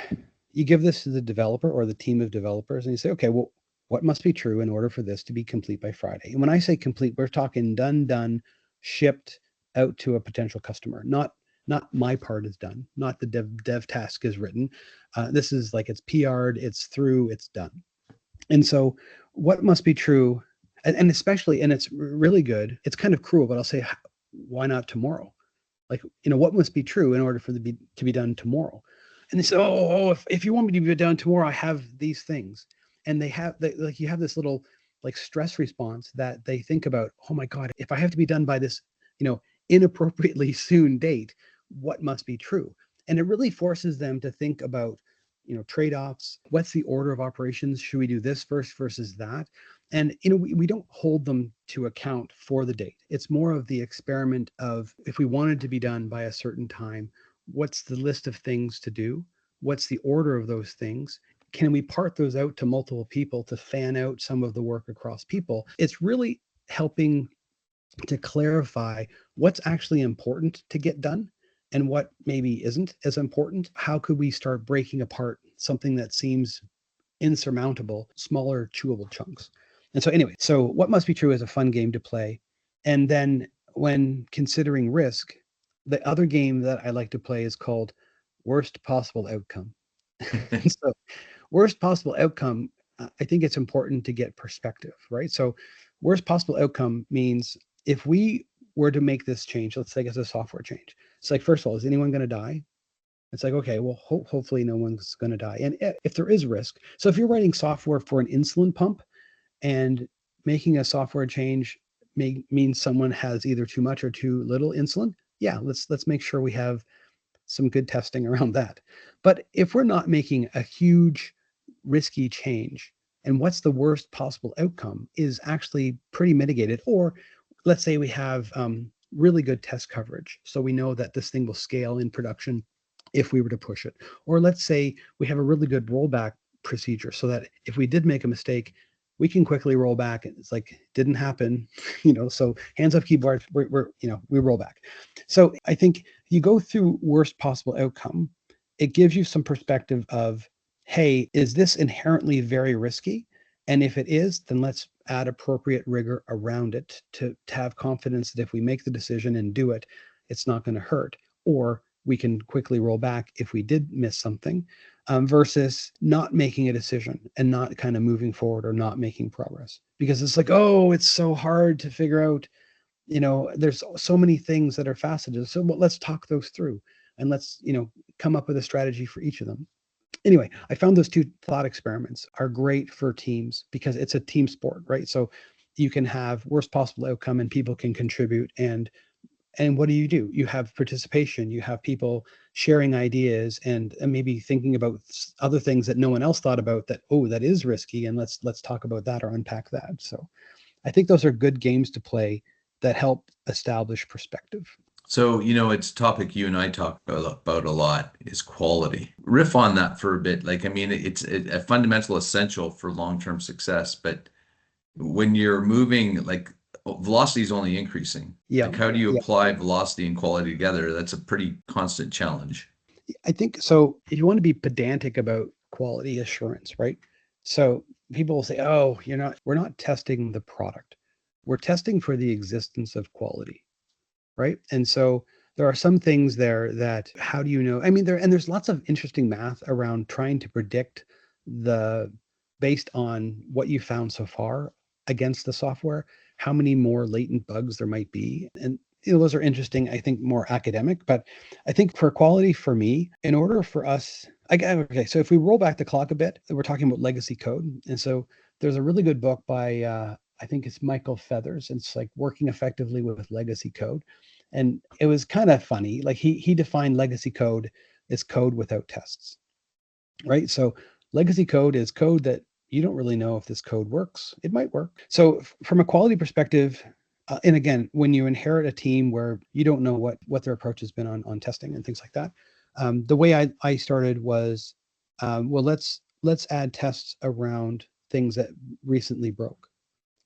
you give this to the developer or the team of developers and you say, okay, well, what must be true in order for this to be complete by Friday? And when I say complete, we're talking done, shipped out to a potential customer. Not my part is done, not the dev task is written. This is like it's PR'd, it's through, it's done. And so what must be true, and especially, and it's really good, it's kind of cruel, but I'll say, why not tomorrow? Like, what must be true in order for the to be done tomorrow? And they say, if you want me to be done tomorrow, I have these things. And like you have this little like stress response that they think about, oh my God, if I have to be done by this, inappropriately soon date, what must be true? And it really forces them to think about, trade-offs. What's the order of operations? Should we do this first versus that? And we don't hold them to account for the date. It's more of the experiment of, if we wanted to be done by a certain time, what's the list of things to do? What's the order of those things? Can we part those out to multiple people to fan out some of the work across people? It's really helping to clarify what's actually important to get done and what maybe isn't as important. How could we start breaking apart something that seems insurmountable, smaller chewable chunks? And so anyway, so what must be true is a fun game to play. And then when considering risk, the other game that I like to play is called worst possible outcome. So worst possible outcome, I think it's important to get perspective, right? So worst possible outcome means if we were to make this change, let's say it's a software change. It's like, first of all, is anyone going to die? It's like, okay, well, hopefully no one's going to die. And if there is risk, so if you're writing software for an insulin pump and making a software change means someone has either too much or too little insulin, yeah, let's make sure we have some good testing around that. But if we're not making a huge risky change, and what's the worst possible outcome is actually pretty mitigated. Or let's say we have really good test coverage, so we know that this thing will scale in production if we were to push it. Or let's say we have a really good rollback procedure, so that if we did make a mistake, we can quickly roll back. And it's like, didn't happen, so hands off keyboard, we roll back. So I think you go through worst possible outcome, it gives you some perspective of, hey, is this inherently very risky? And if it is, then let's add appropriate rigor around it to have confidence that if we make the decision and do it, it's not going to hurt. Or we can quickly roll back if we did miss something, versus not making a decision and not kind of moving forward or not making progress. Because it's like, oh, it's so hard to figure out, there's so many things that are faceted. So let's talk those through and let's, come up with a strategy for each of them. Anyway, I found those two thought experiments are great for teams because it's a team sport, right? So you can have worst possible outcome and people can contribute. And what do? You have participation, you have people sharing ideas and maybe thinking about other things that no one else thought about, that, oh, that is risky. And let's talk about that or unpack that. So I think those are good games to play that help establish perspective. So, it's a topic you and I talk about a lot, is quality. Riff on that for a bit. Like, I mean, it's a fundamental essential for long-term success, but when you're moving, like, velocity is only increasing. Yeah. Like, how do you apply velocity and quality together? That's a pretty constant challenge. I think so. If you want to be pedantic about quality assurance, right? So people will say, oh, we're not testing the product. We're testing for the existence of quality. Right. And so there are some things there that, how do you know? I mean, there's lots of interesting math around trying to predict based on what you found so far against the software, how many more latent bugs there might be. And those are interesting, I think, more academic. But I think for quality, for me, in order for us, okay, so if we roll back the clock a bit, we're talking about legacy code. And so there's a really good book by I think it's Michael Feathers. It's like Working Effectively with Legacy Code. And it was kind of funny. Like he defined legacy code as code without tests, right? So legacy code is code that you don't really know if this code works. It might work. So from a quality perspective, and again, when you inherit a team where you don't know what their approach has been on testing and things like that, the way I started was, well, let's add tests around things that recently broke.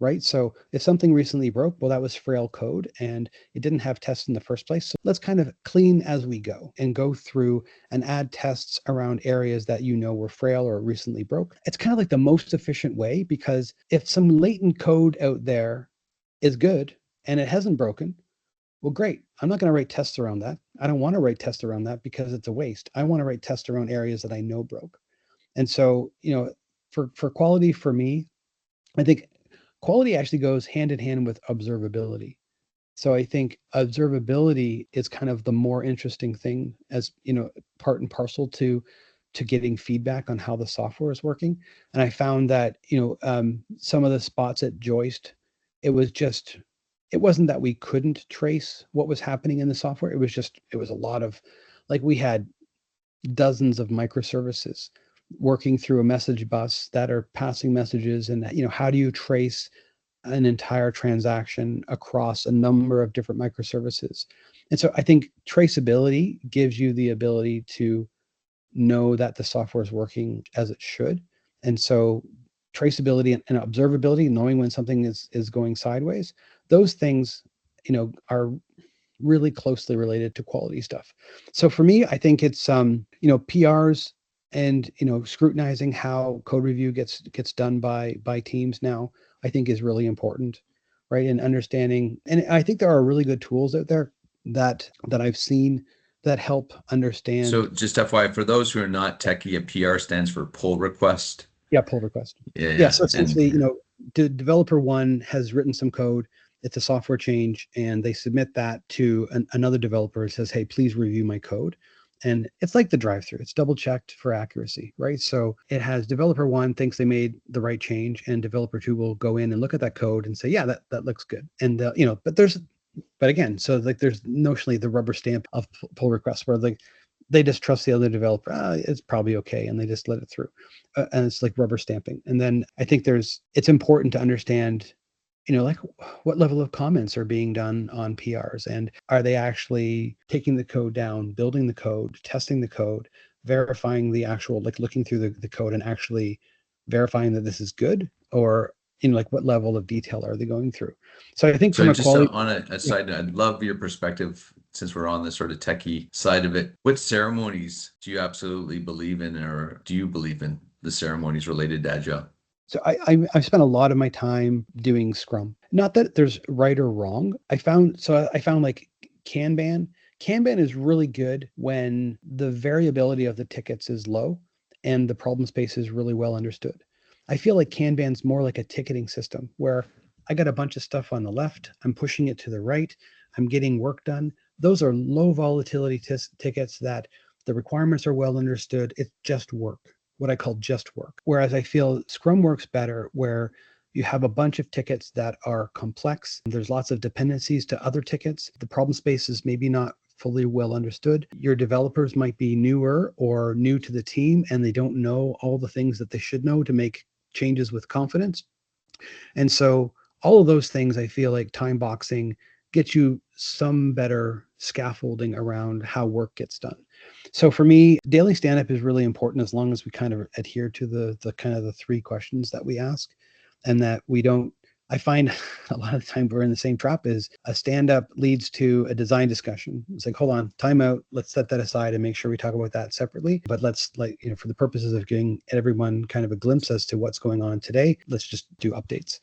right? So if something recently broke, well, that was frail code and it didn't have tests in the first place. So let's kind of clean as we go and go through and add tests around areas that were frail or recently broke. It's kind of like the most efficient way, because if some latent code out there is good and it hasn't broken, well, great. I'm not going to write tests around that. I don't want to write tests around that because it's a waste. I want to write tests around areas that I know broke. And so, for quality, for me, I think quality actually goes hand in hand with observability. So I think observability is kind of the more interesting thing, as part and parcel to getting feedback on how the software is working. And I found that some of the spots at Joist, it wasn't that we couldn't trace what was happening in the software. It was a lot of, like, we had dozens of microservices working through a message bus that are passing messages, and how do you trace an entire transaction across a number of different microservices? And so I think traceability gives you the ability to know that the software is working as it should. And so traceability and observability, knowing when something is going sideways, those things are really closely related to quality stuff. So for me, I think it's PRs and scrutinizing how code review gets done by teams now, I think is really important, right? And understanding, and I think there are really good tools out there that I've seen that help understand. So just FYI, for those who are not techie, a PR stands for pull request. Yeah, pull request. Yeah. So essentially, developer one has written some code. It's a software change, and they submit that to another developer who says, hey, please review my code. And it's like the drive-through. It's double checked for accuracy, right? So it has developer one thinks they made the right change, and developer two will go in and look at that code and say, yeah, that looks good. And but again, so like there's notionally the rubber stamp of pull requests, where like they just trust the other developer. It's probably okay, and they just let it through. And it's like rubber stamping. And then I think it's important to understand, like, what level of comments are being done on PRs, and are they actually taking the code down, building the code, testing the code, verifying the actual, like looking through the code and actually verifying that this is good, or like what level of detail are they going through? So I think So from a just quality on a side note, I'd love your perspective, since we're on the sort of techie side of it. What ceremonies do you absolutely believe in, or do you believe in the ceremonies related to Agile? So I've spent a lot of my time doing Scrum. Not that there's right or wrong. I found like Kanban. Kanban is really good when the variability of the tickets is low and the problem space is really well understood. I feel like Kanban's more like a ticketing system, where I got a bunch of stuff on the left, I'm pushing it to the right, I'm getting work done. Those are low volatility tickets that the requirements are well understood. It's just work, what I call just work. Whereas I feel Scrum works better where you have a bunch of tickets that are complex. There's lots of dependencies to other tickets. The problem space is maybe not fully well understood. Your developers might be newer or new to the team, and they don't know all the things that they should know to make changes with confidence. And so all of those things, I feel like time boxing gets you some better scaffolding around how work gets done. So for me, daily stand-up is really important, as long as we kind of adhere to the kind of the three questions that we ask, and that we don't. I find a lot of the time we're in the same trap, is a stand-up leads to a design discussion. It's like, hold on, time out. Let's set that aside and make sure we talk about that separately. But let's, like, for the purposes of giving everyone kind of a glimpse as to what's going on today, let's just do updates.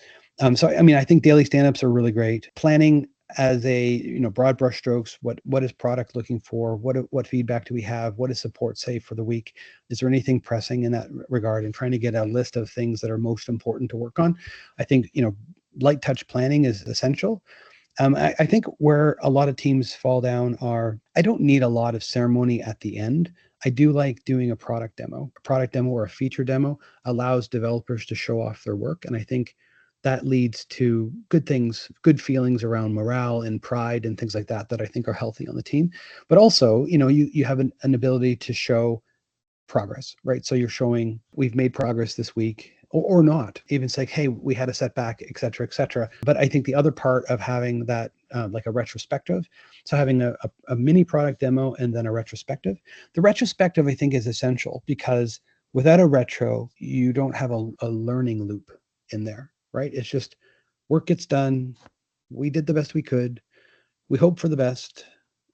So, I mean, I think daily stand-ups are really great. Planning as a, broad brush strokes, what is product looking for? What feedback do we have? What is support say for the week? Is there anything pressing in that regard? And trying to get a list of things that are most important to work on. I think, light touch planning is essential. I think where a lot of teams fall down are, I don't need a lot of ceremony at the end. I do like doing a product demo. A product demo or a feature demo allows developers to show off their work. And I think that leads to good things, good feelings around morale and pride and things like that I think are healthy on the team. But also, you have an ability to show progress, right? So you're showing we've made progress this week, or not. Even say, hey, we had a setback, et cetera, et cetera. But I think the other part of having that, like a retrospective, so having a mini product demo and then a retrospective. The retrospective, I think, is essential, because without a retro, you don't have a learning loop in there, right? It's just work gets done. We did the best we could. We hope for the best.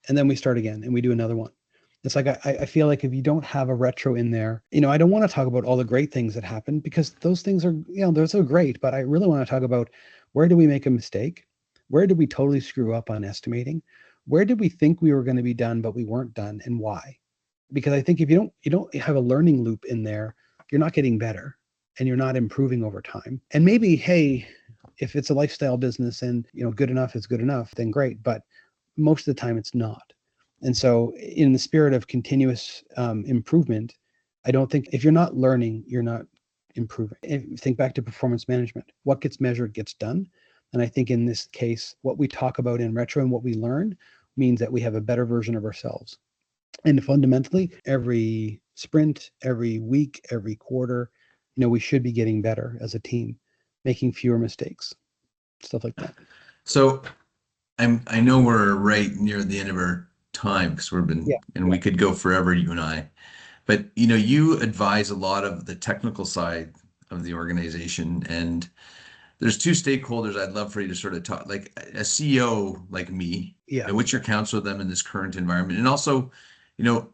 And then we start again and we do another one. It's like, I feel like if you don't have a retro in there, I don't want to talk about all the great things that happened, because those things are, those are great, but I really want to talk about, where do we make a mistake? Where did we totally screw up on estimating? Where did we think we were going to be done, but we weren't done, and why? Because I think if you don't have a learning loop in there, you're not getting better and you're not improving over time. And maybe, hey, if it's a lifestyle business and, good enough is good enough, then great. But most of the time it's not. And so in the spirit of continuous improvement, I don't think, if you're not learning, you're not improving. If you think back to performance management, what gets measured gets done. And I think in this case, what we talk about in retro and what we learn means that we have a better version of ourselves. And fundamentally, every sprint, every week, every quarter, we should be getting better as a team, making fewer mistakes, stuff like that. So I know we're right near the end of our time, because we could go forever, you and I. But you advise a lot of the technical side of the organization, and there's two stakeholders I'd love for you to sort of talk, like a CEO like me. Yeah. What's your counsel to them in this current environment? And also,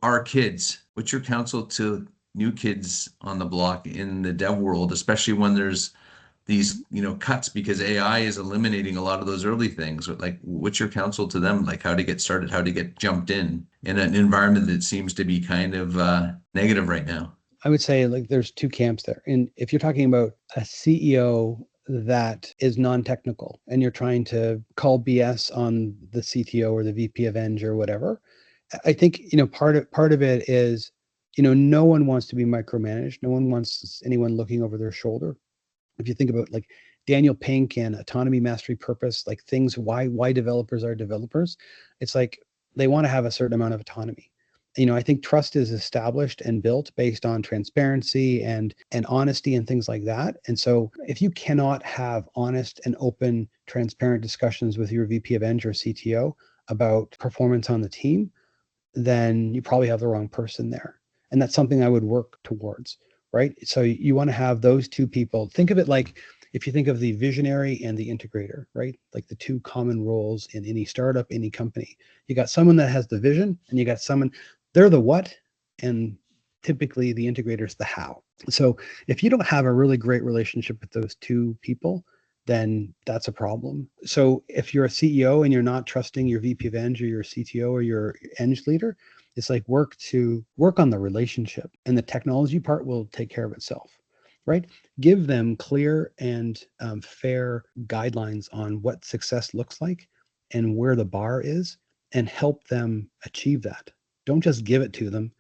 our kids, what's your counsel to new kids on the block in the dev world, especially when there's these, cuts, because AI is eliminating a lot of those early things. Like, what's your counsel to them? Like, how to get started, how to get jumped in an environment that seems to be kind of negative right now? I would say, like, there's two camps there. And if you're talking about a CEO that is non-technical and you're trying to call BS on the CTO or the VP of Eng or whatever, I think, part of it is, no one wants to be micromanaged. No one wants anyone looking over their shoulder. If you think about, like, Daniel Pink and autonomy, mastery, purpose, like things, why developers are developers, it's like they want to have a certain amount of autonomy. I think trust is established and built based on transparency and honesty and things like that. And so if you cannot have honest and open, transparent discussions with your VP of Eng or CTO about performance on the team, then you probably have the wrong person there. And that's something I would work towards, right? So you want to have those two people. Think of it like, if you think of the visionary and the integrator, right? Like the two common roles in any startup, any company. You got someone that has the vision, and you got someone, they're the what, and typically the integrator is the how. So if you don't have a really great relationship with those two people, then that's a problem. So if you're a CEO and you're not trusting your VP of Eng or your CTO or your Eng leader, it's like work on the relationship, and the technology part will take care of itself, right? Give them clear and fair guidelines on what success looks like and where the bar is, and help them achieve that. Don't just give it to them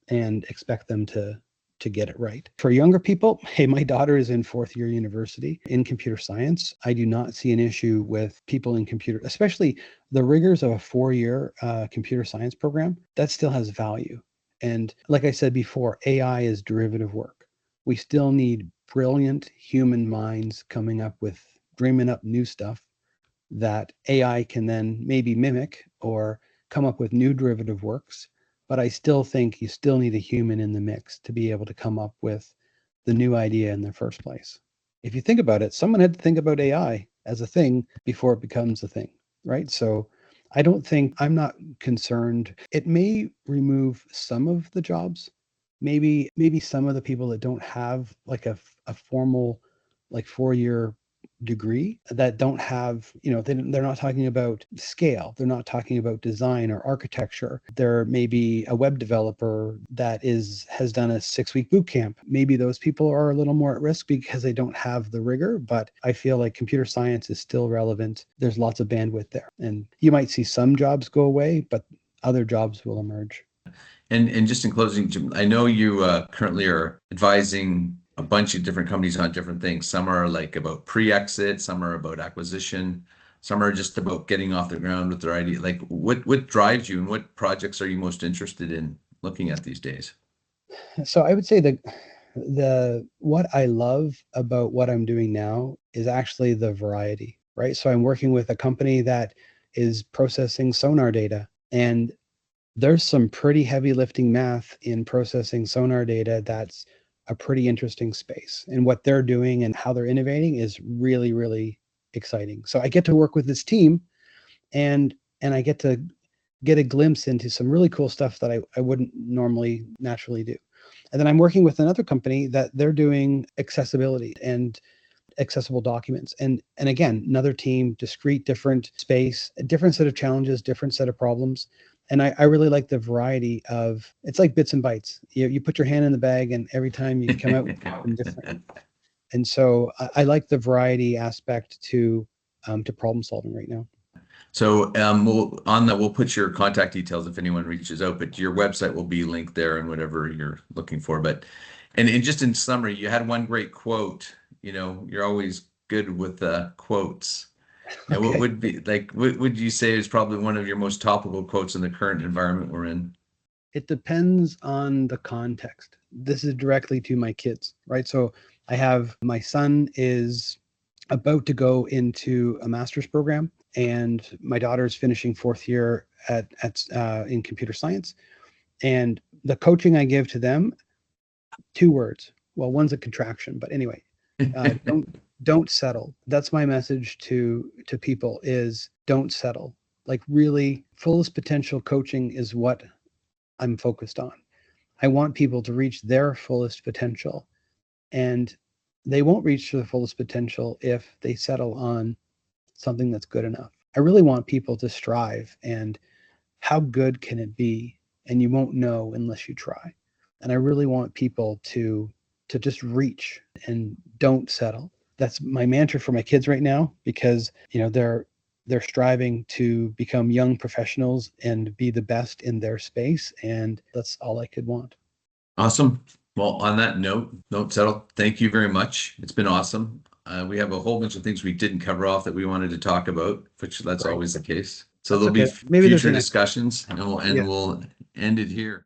and expect them to get it right. For younger people, hey, my daughter is in fourth year university in computer science. I do not see an issue with people in computer, especially the rigors of a 4-year computer science program. That still has value. And like I said before, AI is derivative work. We still need brilliant human minds coming up with, dreaming up new stuff that AI can then maybe mimic or come up with new derivative works. But I still think you still need a human in the mix to be able to come up with the new idea in the first place. If you think about it, someone had to think about AI as a thing before it becomes a thing, right? So I'm not concerned. It may remove some of the jobs, maybe some of the people that don't have like a formal, like 4-year degree, that don't have, they're not talking about scale, they're not talking about design or architecture. There may be a web developer that has done a 6-week boot camp. Maybe those people are a little more at risk because they don't have the rigor, but I feel like computer science is still relevant. There's lots of bandwidth there, and you might see some jobs go away, but other jobs will emerge. And just in closing, Jim, I know you currently are advising a bunch of different companies on different things. Some are like about pre-exit, some are about acquisition, some are just about getting off the ground with their idea. Like, what drives you, and what projects are you most interested in looking at these days? So I would say that what I love about what I'm doing now is actually the variety, right? So I'm working with a company that is processing sonar data, and there's some pretty heavy lifting math in processing sonar data. That's a pretty interesting space. And what they're doing and how they're innovating is really, really exciting. So I get to work with this team, and I get to get a glimpse into some really cool stuff that I wouldn't normally naturally do. And then I'm working with another company that they're doing accessibility and accessible documents. And again, another team, discrete, different space, a different set of challenges, different set of problems. And I really like the variety of, it's like bits and bytes. You put your hand in the bag and every time you come out with something different. And so I like the variety aspect to problem solving right now. So we'll put your contact details if anyone reaches out, but your website will be linked there and whatever you're looking for. But and just in summary, you had one great quote. You're always good with quotes. And Okay. what would be like? What would you say is probably one of your most topical quotes in the current environment we're in? It depends on the context. This is directly to my kids, right? So I have, my son is about to go into a master's program, and my daughter's finishing fourth year in computer science. And the coaching I give to them, 2 words. Well, one's a contraction, but anyway, don't settle. That's my message to people is don't settle. Like, really, fullest potential coaching is what I'm focused on. I want people to reach their fullest potential, and they won't reach their fullest potential if they settle on something that's good enough. I really want people to strive, and how good can it be? And you won't know unless you try. And I really want people to just reach and don't settle. That's my mantra for my kids right now, because they're striving to become young professionals and be the best in their space, and that's all I could want. Awesome. Well, on that note, don't settle. Thank you very much. It's been awesome. We have a whole bunch of things we didn't cover off that we wanted to talk about, which that's Right. always the case. So That's there'll be okay. Maybe there's future an next. discussions, and Yeah. we'll end it here.